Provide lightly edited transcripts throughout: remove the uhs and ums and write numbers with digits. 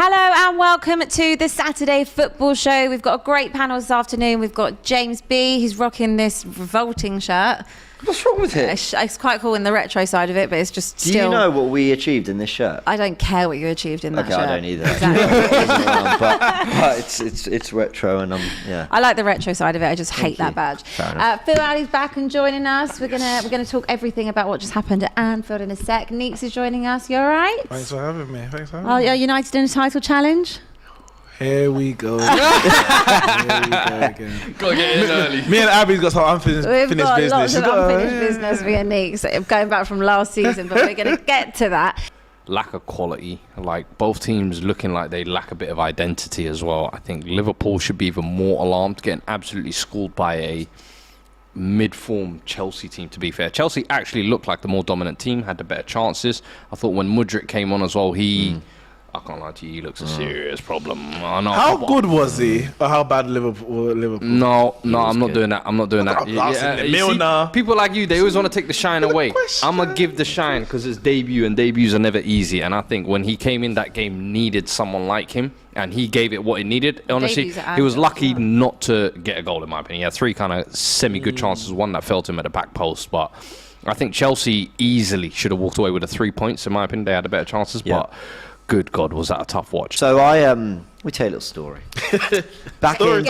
Hello and welcome to the Saturday Football Show. We've got a great panel this afternoon. We've got James B. He's rocking this revolting shirt. What's wrong with it? It's quite cool in the retro side of it, but it's just still... Do you know what we achieved in this shirt? I don't care what you achieved in that shirt. Okay, I don't either. Exactly. but it's retro and yeah. I like the retro side of it. I just hate that badge. Phil Alley's back and joining us. We're gonna talk everything about what just happened at Anfield in a sec. Neeks is joining us. You all right? Thanks for having me. Are United in a title challenge? Here we go. Here we go again. Gotta get in early. Me and Abby's got some unfinished business. We've got lots of unfinished business for your Neeks, going back from last season, but we're going to get to that. Lack of quality, like both teams looking like they lack a bit of identity as well. I think Liverpool should be even more alarmed, getting absolutely schooled by a mid-form Chelsea team, to be fair. Chelsea actually looked like the more dominant team, had the better chances. I thought when Mudryk came on as well, I can't lie to you, he looks a serious problem. How good was he? Or how bad Liverpool? No, I'm not doing that. I'm not doing that. People like you, they always want to take the shine away. I'm going to give the shine because it's debut, and debuts are never easy. And I think when he came in, that game needed someone like him, and he gave it what it needed. Honestly, he was lucky not to get a goal, in my opinion. He had three kind of semi-good chances, one that fell to him at the back post. But I think Chelsea easily should have walked away with the 3 points, in my opinion. They had the better chances, but... Good God, was that a tough watch? So we tell you a little story. Back in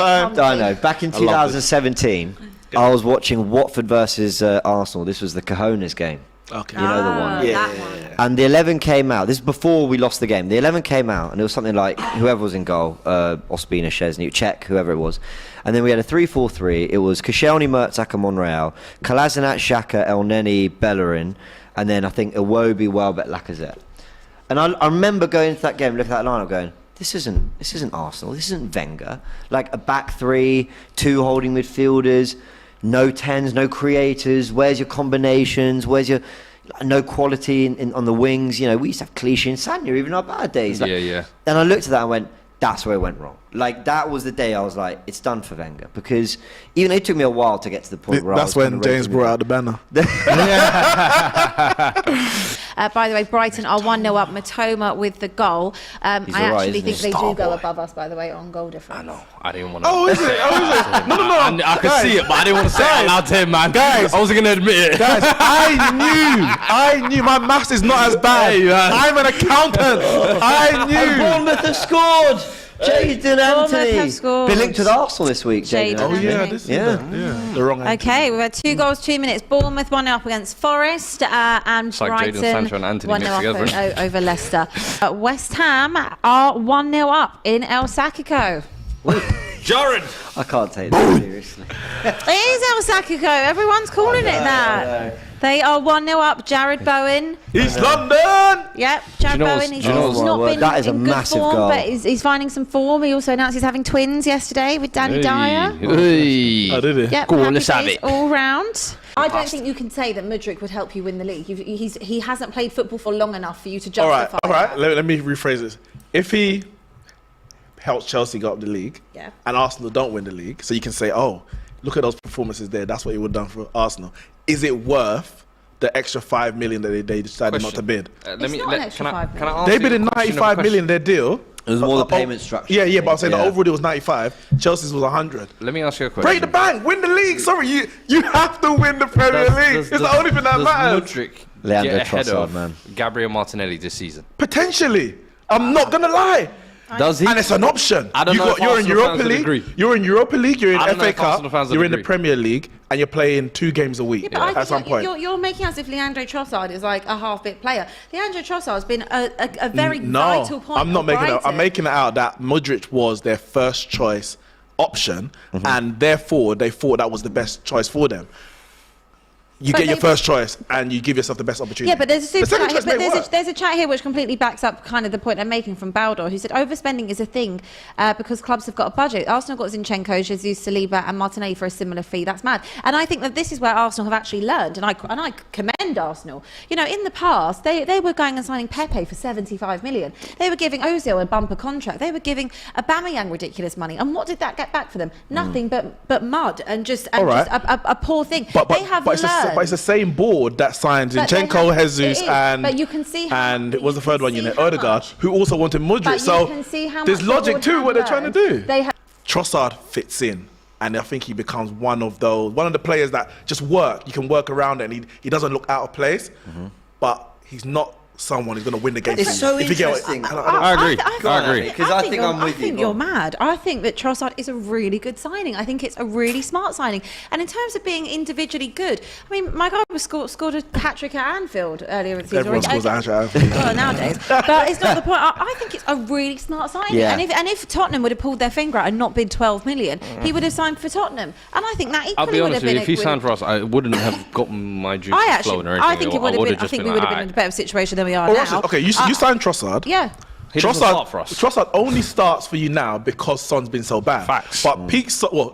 2017, I was watching Watford versus Arsenal. This was the Cojones game. Okay. You know the one. Yeah. And the 11 came out. This is before we lost the game. The 11 came out, and it was something like whoever was in goal, Ospina, Szczesny, Czech, whoever it was. And then we had a 3-4-3. It was Koscielny, Mertesacker, Monreal, Kolasinac, Xhaka, Elneny, Bellerin, and then I think Iwobi, Welbeck, Lacazette. And I remember going into that game, looking at that lineup, going, "This isn't Arsenal. This isn't Wenger. Like a back three, two holding midfielders, no tens, no creators. Where's your combinations? Where's your no quality on the wings? You know, we used to have Clichy and Sanya even in our bad days. Like, yeah. And I looked at that and went, that's where it went wrong. Like that was the day I was like, it's done for Wenger, because even though it took me a while to get to the point where that's when James brought out the banner. By the way, Brighton are 1-0 up. Matoma with the goal. I actually think they do go above us, by the way, on goal difference. I know. I didn't want to. Oh, is it? No. I could see it, but I didn't want to say it out loud to him, man. Guys, I wasn't going to admit it. Guys, I knew my maths is not as bad. Hey, I'm an accountant. I knew. And Bournemouth have scored. Jadon Anthony. Been linked with Arsenal this week. Jadon Anthony. The wrong answer. Okay, we've had 2 goals, 2 minutes. Bournemouth 1-0 up against Forest, and it's like Brighton Jadon Sancho and Anthony 1-0 up over Leicester. West Ham are 1-0 up in El Sacico. Jared! I can't take that seriously. It is El Sacico. Everyone's calling it that. They are 1-0 up. Jared Bowen. East London! Yep, Jared Bowen. He's not been that is in a good massive form, goal. but he's finding some form. He also announced he's having twins yesterday with Danny Dyer. Oh, did he? Yep, Go on, happy let's have days it. all round. I don't think you can say that Mudryk would help you win the league. He hasn't played football for long enough for you to justify. All right. Let me rephrase this. If he helps Chelsea go up the league, and Arsenal don't win the league, so you can say, oh, look at those performances there. That's what he would have done for Arsenal. Is it worth the extra 5 million that they decided not to bid? Can I ask they bid in 95 million their deal. It was more the payment structure. Yeah, but I'm saying the overall deal was 95. Chelsea's was 100. Let me ask you a question. Break the bank, win the league. Sorry, you have to win the Premier League. It's the only thing that matters. Mudryk Leandro get ahead Trossard, of man. Gabriel Martinelli this season? Potentially. I'm not gonna lie. Does he? And it's an option. I don't know if you're in Arsenal Europa fans would League. agree. You're in Europa League. You're in I don't know FA if Arsenal Cup. fans would You're in the agree. Premier League, and you're playing 2 games a week at some point. You're making as if Leandro Trossard is like a half-bit player. Leandro Trossard has been a very vital point. I'm not making it. Brighton. I'm making it out that Mudryk was their first choice option, and therefore they thought that was the best choice for them. You get your first choice and you give yourself the best opportunity. Yeah, but there's a super chat here, but there's a chat here which completely backs up kind of the point I'm making from Baldor, who said overspending is a thing because clubs have got a budget. Arsenal got Zinchenko, Jesus, Saliba and Martinelli for a similar fee. That's mad. And I think that this is where Arsenal have actually learned, and I commend Arsenal. You know, in the past, they were going and signing Pepe for 75 million. They were giving Ozil a bumper contract. They were giving Aubameyang ridiculous money. And what did that get back for them? Nothing but mud and just a poor thing. But they have it's learned. turn. But it's the same board that signed Zinchenko, Jesus, but you can see and what was the third one? Odegaard, who also wanted Modric. So there's logic to what they're trying to do. Trossard fits in, and I think he becomes one of the players that just work. You can work around it, and he doesn't look out of place, but he's not someone who's going to win the game. It's so interesting. I agree. Because I think I'm with you. I think you're mad. I think that Trossard is a really good signing. I think it's a really smart signing. And in terms of being individually good, I mean, my guy scored a hat-trick at Anfield earlier in the season. Everyone scores a hat-trick at Anfield. Well, nowadays. But it's not the point. I think it's a really smart signing. Yeah. And if Tottenham would have pulled their finger out and not bid 12 million, he would have signed for Tottenham. And I think that equally I'll be honest with you, if he would signed for us, I wouldn't have gotten my juices flowing or anything. I think it would have been. I think we would have been in a better situation than we are now. Okay, you signed Trossard. Yeah. He doesn't start for us. Trossard only starts for you now because Son's been so bad. Facts. But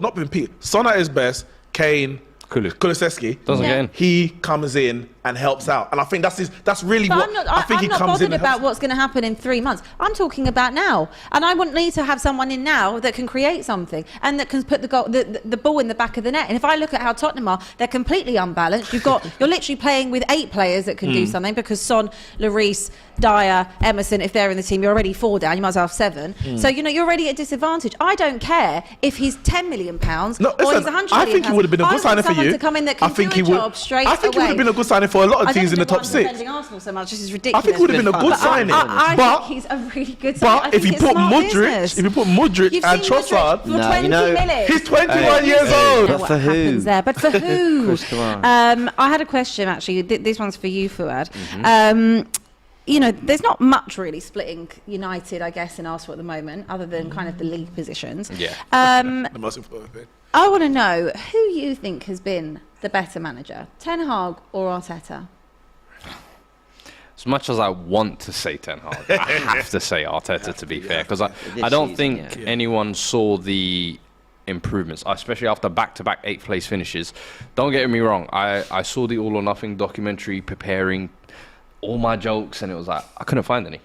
not been peak. Son at his best, Kane, Kulusevski doesn't get in. He comes in and helps out, and I think that's really what I think. I'm not bothered about what's going to happen in 3 months. I'm talking about now, and I want need to have someone in now that can create something and that can put the ball in the back of the net. And if I look at how Tottenham are, they're completely unbalanced. You're literally playing with 8 players that can do something because Son, Lloris, Dyer, Emerson, if they're in the team, you're already 4 down. You might as well have 7. So you're already at disadvantage. I don't care if he's £10 million or he's £100 million. I think he would have been a good signing for you. To come in that can do a job straight away. I think he would have been a good signing for a lot of teams in the top 6. Arsenal so much. This is ridiculous. I think it would have been a good signing. I think he's a really good signing. But if you put Modric and Trossard, for 20 minutes. He's 21 years old. But for who? But for who? Chris, come on. I had a question actually. This one's for you, Fuad. There's not much really splitting United, I guess, in Arsenal at the moment, other than kind of the league positions. Yeah. The most important thing. I want to know who you think has been the better manager, Ten Hag or Arteta? As much as I want to say Ten Hag, I have to say Arteta, to be fair, because I don't think anyone saw the improvements, especially after back-to-back 8th place finishes. Don't get me wrong, I saw the All or Nothing documentary preparing all my jokes, and it was like, I couldn't find any.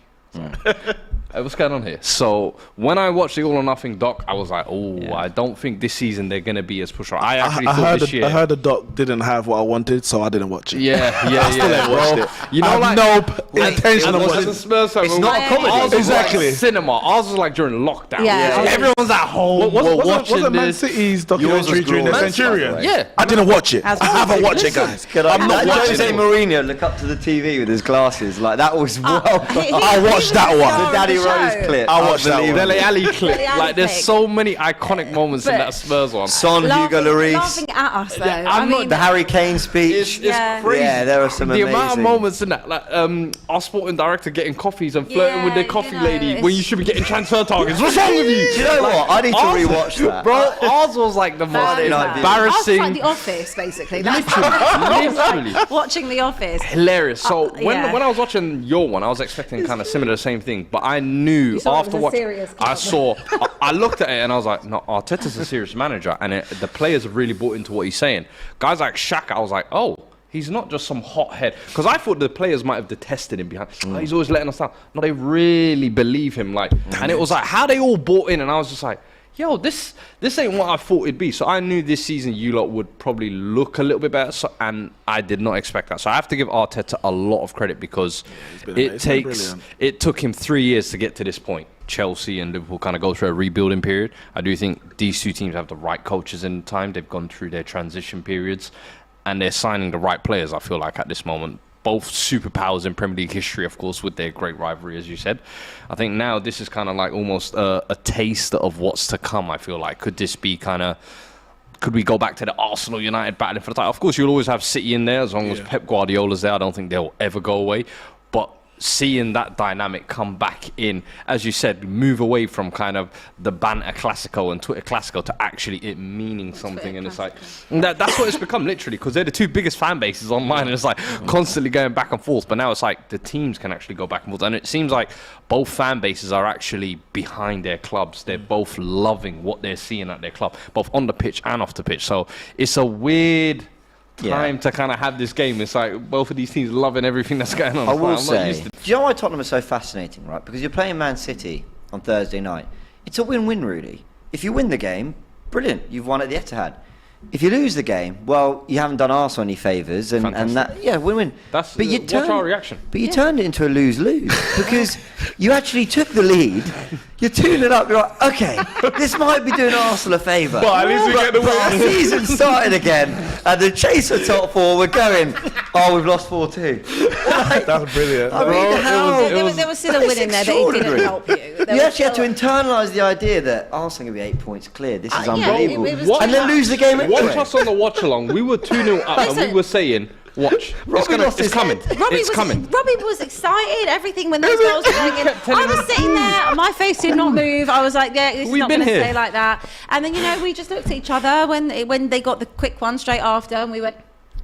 What's going on here? So when I watched the All or Nothing doc, I was like, I don't think this season they're going to be as pusher. I thought this year. I heard the doc didn't have what I wanted, so I didn't watch it. I still haven't watched it. You know, I have no intention of watching it. It's not a comedy. Exactly. Like cinema. Ours was like during lockdown. Yeah. Everyone's at home. Wasn't Man City's documentary during the Centurion? Yeah. I didn't watch it. I haven't watched it, guys. I'm not watching Jose it. Mourinho look up to the TV with his glasses. Like, that was I watched that one. The Daddy Rose clip. I watched that one. Dele Alli clip. Like, there's so many iconic moments in that Spurs one. Son, Hugo Lloris. Laughing at us, though. The Harry Kane speech. It's crazy. Yeah, there are some the amazing amount of moments in that, like our sporting director getting coffees and flirting with the coffee lady when you should be getting transfer targets. What's wrong with you? Do you know what? I need to rewatch that. Bro, ours was like the most embarrassing. Ours was like The Office, basically. Literally. Watching The Office. Hilarious. So when I was watching your one, I was expecting kind of similar, the same thing. But I knew after watching, I looked at it and I was like, no, Arteta's a serious manager, and the players have really bought into what he's saying. Guys like Shaq, I was like, oh, he's not just some hothead. Because I thought the players might have detested him behind. Oh, he's always letting us down. No, they really believe him. And it was like how they all bought in, and I was just like, yo, this ain't what I thought it'd be. So I knew this season you lot would probably look a little bit better, and I did not expect that. So I have to give Arteta a lot of credit because it took him 3 years to get to this point. Chelsea and Liverpool kind of go through a rebuilding period. I do think these two teams have the right coaches in time. They've gone through their transition periods, and they're signing the right players, I feel like, at this moment. Both superpowers in Premier League history, of course, with their great rivalry, as you said. I think now this is kind of like almost a taste of what's to come, I feel like. Could we go back to the Arsenal United battling for the title? Of course, you'll always have City in there as long as Pep Guardiola's there. I don't think they'll ever go away. But seeing that dynamic come back in, as you said, move away from kind of the banter Classico and Twitter Classico to actually it meaning something. And it's like, that's what it's become, literally, because they're the two biggest fan bases online, and it's like constantly going back and forth. But now it's like the teams can actually go back and forth. And it seems like both fan bases are actually behind their clubs. They're both loving what they're seeing at their club, both on the pitch and off the pitch. So it's a weird time to kind of have this game. It's like both of these teams loving everything that's going on. I will say, do you know why Tottenham is so fascinating, right? Because you're playing Man City on Thursday night. It's a win-win, really. If you win the game, brilliant. You've won at the Etihad. if you lose the game, well, you haven't done Arsenal any favours, and that win-win. Watch our reaction. But you turned it into a lose-lose because you actually took the lead. You tuned it up. You're like, okay, this might be doing Arsenal a favour. But at least we get the win. Our season started again, and the chase for top four. We're going. Oh, we've lost 4-2. That's brilliant. I mean, there was still a win in there, but it didn't help you. You actually had to internalise the idea that Arsenal are going to be 8 points clear. This is unbelievable. And then lose the game anyway. Watch us on the watch along. We were 2-0 up, and we were saying, "Watch, it's coming. It's coming." Robbie was excited. Everything when those goals were going in. I was sitting there. My face did not move. I was like, "Yeah, it's not going to stay like that." And then we just looked at each other when they got the quick one straight after, and we went.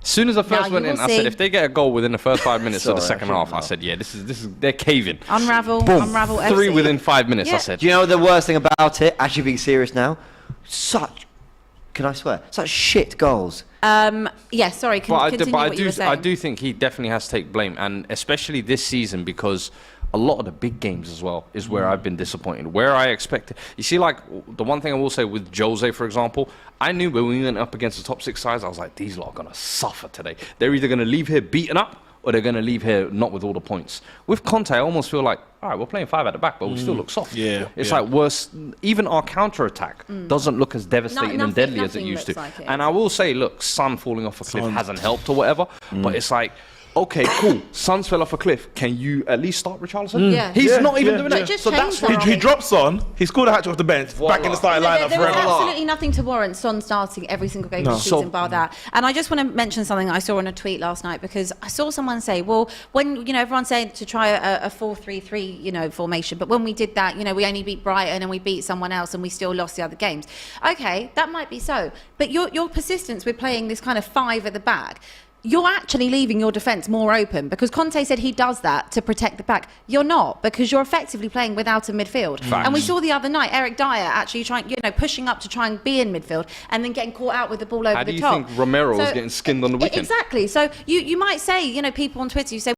As soon as the first went in, I said, if they get a goal within the first 5 minutes of the second half, I said, this is they're caving. Unravel Boom. FC. 3 within 5 minutes, I said. Do you know the worst thing about it? Actually being serious now, can I swear? Such shit goals. Yeah, sorry. Continue what you were saying. I do think he definitely has to take blame, and especially this season, because a lot of the big games as well is where I've been disappointed. Where I expected, you see, like the one thing I will say with Jose, for example, I knew when we went up against the top 6 sides, I was like, these lot are gonna suffer today. They're either gonna leave here beaten up, or they're gonna leave here not with all the points. With Conte, I almost feel like, all right, we're playing 5 at the back, but we still look soft. It's like worse. Even our counter attack doesn't look as devastating and deadly as it used to. Like it. And I will say, look, Son falling off a cliff hasn't helped or whatever, but it's like, okay, cool. Son's fell off a cliff. Can you at least start Richarlison? Yeah. He's not even doing that. So that's he drops on. He scored a hat-trick off the bench. Back in the starting lineup There was forever. absolutely nothing to warrant Son starting every single game this season, bar that. And I just want to mention something I saw on a tweet last night, because I saw someone say, well, when everyone's saying to try a 4-3-3 formation, but when we did that, we only beat Brighton and we beat someone else and we still lost the other games. Okay, that might be so, but your persistence with playing this kind of 5 at the back, you're actually leaving your defence more open, because Conte said he does that to protect the back. You're not, because you're effectively playing without a midfield. Facts. And we saw the other night Eric Dyer actually trying, pushing up to try and be in midfield and then getting caught out with the ball over the top. How do you think Romero was getting skinned on the weekend? Exactly. So you might say, people on Twitter, you say,